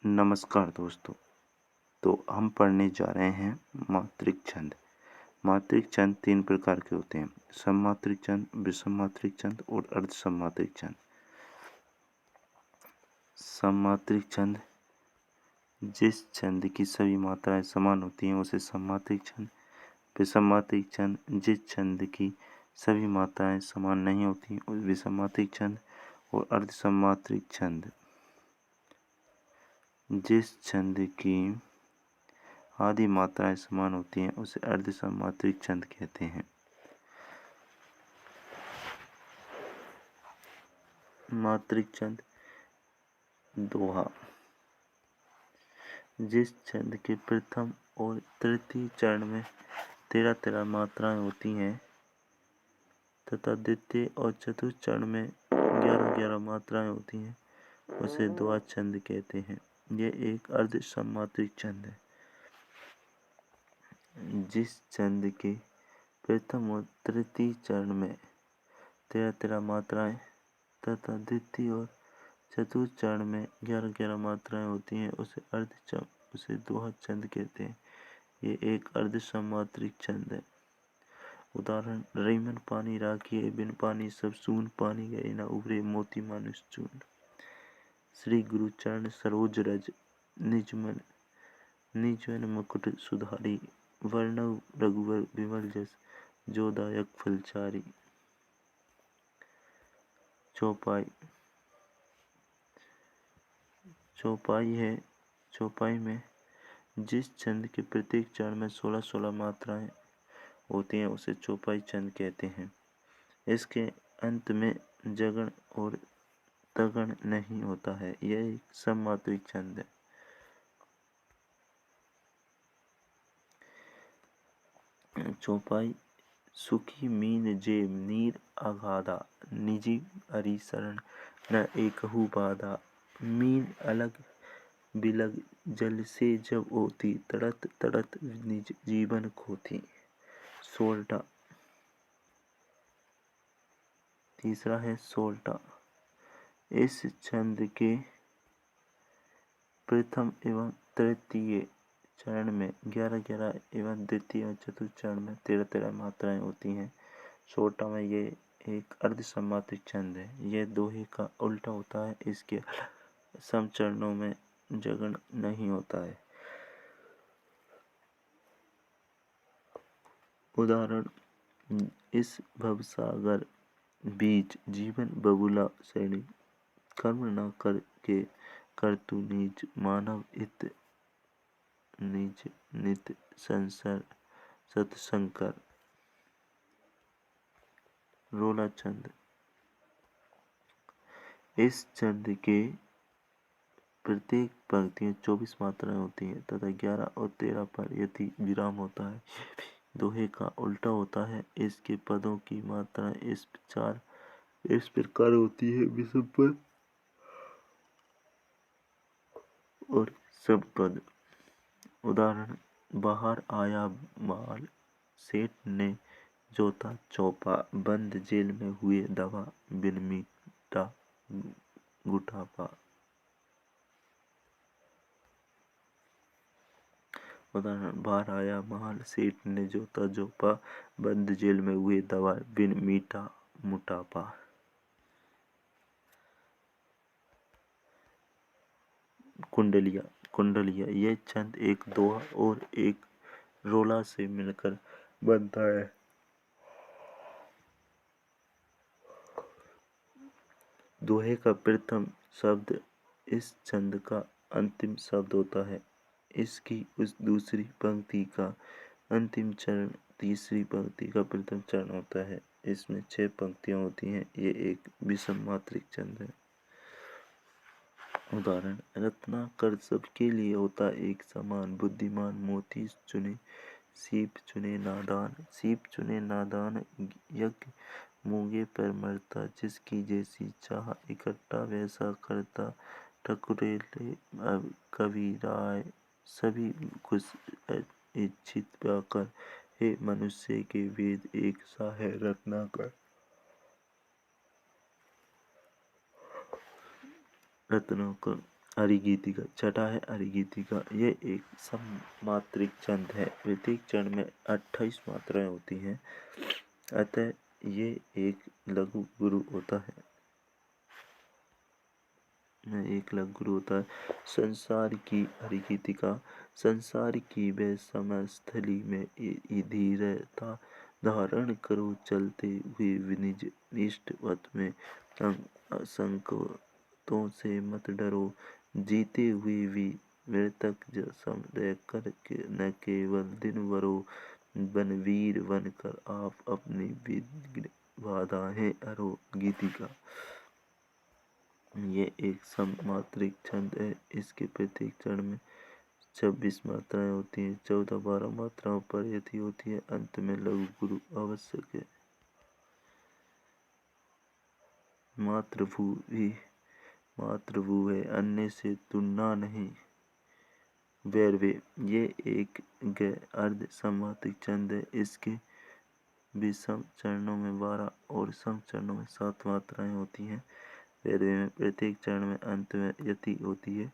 नमस्कार दोस्तों। तो हम पढ़ने जा रहे हैं मात्रिक छंद। मात्रिक छंद 3 प्रकार के होते हैं: सममात्रिक छंद, विषममात्रिक छंद और अर्धसममात्रिक छंद। सममात्रिक छंद जिस छंद की सभी मात्राएं समान होती हैं उसे सममात्रिक छंद। विषममात्रिक छंद जिस छंद की सभी मात्राएं समान नहीं होती उसे विषममात्रिक छंद। और अर्धसममात्रिक छंद जिस छंद की आदि मात्राएं समान होती हैं उसे अर्धसममात्रिक छंद कहते हैं। मात्रिक छंद दोहा जिस छंद के प्रथम और तृतीय चरण में 13 मात्राएं होती हैं तथा द्वितीय और चतुर्थ चरण में 11 मात्राएं होती हैं उसे दोहा छंद कहते हैं। यह एक अर्धसममात्रिक छंद है। जिस छंद के प्रथम और तृतीय चरण में 13 मात्राएं तथा द्वितीय और चतुर्थ चरण में 11 मात्राएं होती हैं उसे दोहा छंद कहते हैं। ये एक अर्धसममात्रिक छंद है। उदाहरण: रईमन पानी राखिए बिन पानी सब सून, पानी गए न उभरे मोती मानुष चून। श्री गुरु चरण सरोज रज, निजमन मुकुट सुधारी। वर्णव रघुवर विमल जस, जो दायक फलचारी। चौपाई है। चौपाई में जिस छंद के प्रत्येक चरण में 16 मात्राएं होती हैं उसे चौपाई छंद कहते हैं। इसके अंत में जगण और तगण नहीं होता है। यह एक सममात्रिक छंद है। चौपाई: सुखी मीन जेब नीर अगाधा, निजी हरि शरण न एकहु बाधा। मीन अलग बिलग जल से जब होती, तड़त तड़त निज जीवन खोती। सोल्टा। तीसरा है सोल्टा। इस छंद के प्रथम एवं तृतीय चरण में 11 एवं द्वितीय और चतुर्थ चरण में 13 मात्राएं होती हैं। सोल्टा में ये एक अर्धसममात्रिक छंद है। यह दोहे का उल्टा होता है। इसके सम चरणों में जगण नहीं होता है। उदाहरण: इस भवसागर बीच जीवन बबूला सैनी, कर्म न करके करतु नीच, मानव इत निज नित संसर सतशंकर। रोला छंद। इस छंद के प्रत्येक पंक्ति में 24 मात्राएं होती हैं तथा 11 और 13 पर यदि विराम होता है दोहे का उल्टा होता है। इसके पदों की मात्राएं इस प्रकार होती है: विषम पद और समपद। उदाहरण: बाहर आया माल, सेठ ने जोता चौपा, बंद जेल में हुए दवा, बिन मीठा गुठापा। उदाहरण: बाहर आया माल, सेठ ने जोता चौपा, बंद जेल में हुए दवा, बिन मीठा मुटापा। कुंडलिया यह छंद एक दोहा और एक रोला से मिलकर बनता है। दोहे का प्रथम शब्द इस छंद का अंतिम शब्द होता है। इसकी उस दूसरी पंक्ति का अंतिम चरण तीसरी पंक्ति का प्रथम चरण होता है। इसमें 6 पंक्तियां होती हैं। ये एक विषममात्रिक छंद है। उदाहरण: रत्नाकर सबके लिए होता एक समान, बुद्धिमान मोती चुने सीप चुने नादान। सीप चुने नादान, यज्ञ मूंगे पर मरता, जिसकी जैसी चाह इकट्ठा वैसा करता। ठकुरेले कवि राय, सभी खुश इच्छित पाकर, हे मनुष्य के वेद एक सा है रत्नाकर। अरिगीतिका। छठा है अरिगीतिका। ये एक सममात्रिक छंद है। प्रत्येक छंद में 28 मात्राएं होती हैं, अतः ये एक लघु गुरु होता है। संसार की अरिगीतिका। संसार की वे समस्थली में धीरता धारण करो, चलते हुए निज इष्ट पथ में संकटों से मत डरो, जीते हुए भी मृतक सम रहकर न केवल दिन भरो, बनवीर बनकर आप अपनी विघ्न बाधाएं हरो। गीतिका। ये एक सममात्रिक छंद है। इसके प्रत्येक चरण में 26 मात्राएं होती हैं। 14-12 मात्राओं पर यति होती है। अंत में लघु गुरु आवश्यक है। मातृभू है, अन्य से तुलना नहीं। वैरवे। ये एक अर्ध सममात्रिक छंद है। इसके विषम चरणों में 12 और सम चरणों में 7 मात्राएं होती हैं। वैरवे में प्रत्येक चरण में अंत में यति होती है।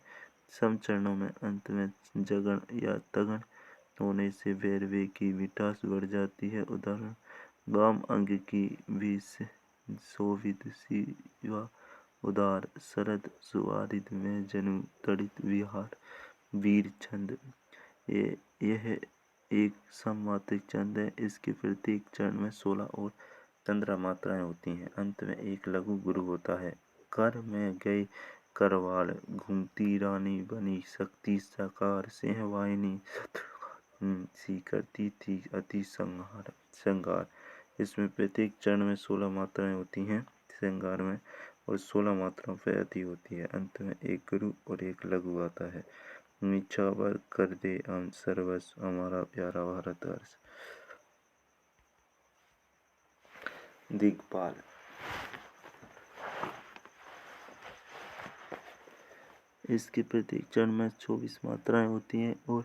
सम चरणों में अंत में जगण या तगण होने से वैरवे की मिठास बढ़ जाती है। उदाहरण: वाम अंग की भी शोभित शिवा उदार, शरद सुवारिद में जनु तड़ित विहार। वीर छंद। यह एक सममात्रिक छंद है। इसके प्रत्येक चरण में 16 और 15 मात्राएं होती हैं। अंत में एक लघु गुरु होता है। कर में गए करवाल, घूमती रानी बनी शक्ति साकार, सिंहवाहिनी सी करती थी अति श्रृंगार। इसमें प्रत्येक चरण में 16 मात्राएं होती हैं श्रृंगार में, और 16 मात्राओं पर अति होती है। अंत में एक गुरु और एक लघु आता है। निछावर कर दे हम सर्वस्व, हमारा प्यारा भारतवर्ष। दिग्पाल। इसके प्रत्येक चरण में 24 मात्राएं होती हैं और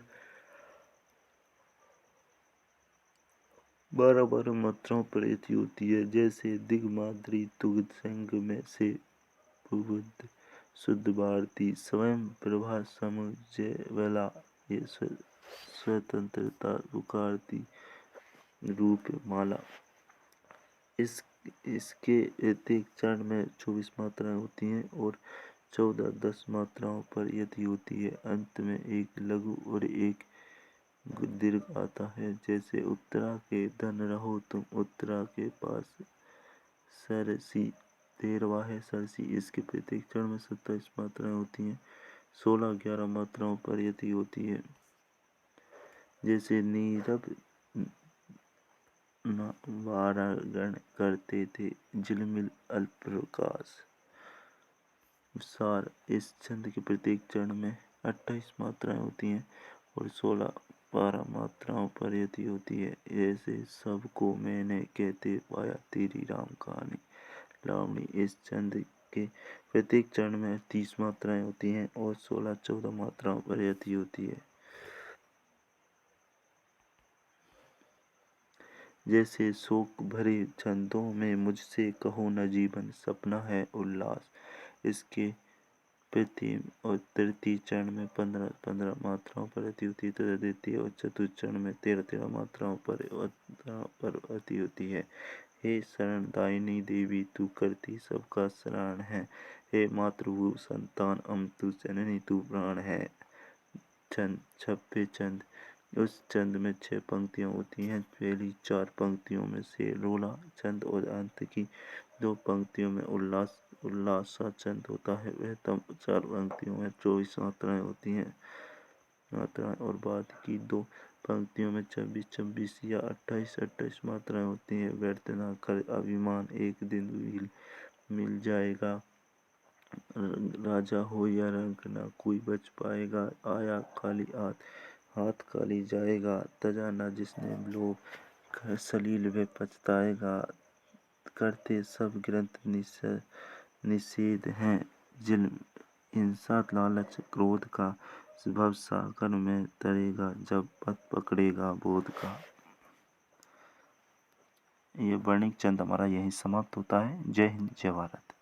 12-12 मात्राओं पर यति होती है। जैसे दिग्माद्री तुगध संग में से बुद्ध शुद्ध भारती, स्वयं प्रभा समुज्ज्वला, ये स्वतंत्रता पुकारती रूप माला। इसके प्रत्येक चरण में 24 मात्राएं होती हैं और 14-10 मात्राओं पर यति होती है। अंत में एक लघु और एक दीर्घ आता है। जैसे उत्तरा के धन रहो तुम, उत्तरा के पास सरसी। 13वां है सरसी। इसके प्रत्येक चरण में 27 मात्राएं होती हैं। 16-11 मात्राओं पर यति होती है। जैसे नीरव वारागण करते थे झिलमिल अल्पप्रकाश। सार। इस छंद के प्रत्येक चरण में 28 मात्राएं होती हैं और 16-12 मात्राओं पर यति होती है। ऐसे सबको मैंने कहते पाया तेरी राम कहानी लावणी। इस छंद के प्रत्येक चरण में 30 मात्राएं होती हैं और 16-14 मात्राओं पर यति होती है। जैसे शोक भरे छंदों में मुझसे कहो न जीवन सपना है उल्लास। इसके प्रथम और तृतीय चरण में 15-15 मात्राओं पर यति होती है तथा द्वितीय और चतुर्थ चरण में 13-13 मात्राओं पर यति होती है। हे शरणदायिनी देवी, तू करती सबका शरण है। हे मातृभू संतान अमृतु जननी, तू प्राण है। छंद। 26 छंद। उस छंद में 6 पंक्तियां होती हैं। पहली 4 पंक्तियों में से रोला छंद और अंत की 2 पंक्तियों में उल्लासा छंद होता है। वह तब 4 पंक्तियों में 24 मात्राएं होती हैं और बाद की 2 पंक्तियों में 26-26 या 28-28 मात्राएं होती हैं। व्यर्थ न कर अभिमान, एक दिन मिल जाएगा। राजा हो या रंक, ना कोई बच पाएगा। आया खाली हाथ खाली जाएगा। तजा ना जिसने लोभ, सलील वे पछताएगा। करते सब ग्रंथ निषेध हैं। हिंसा, लालच, क्रोध का भवसागर में तरेगा, जब पथ पकड़ेगा बोध का। ये वर्णिक छंद हमारा यहीं समाप्त होता है। जय हिंद, जय भारत।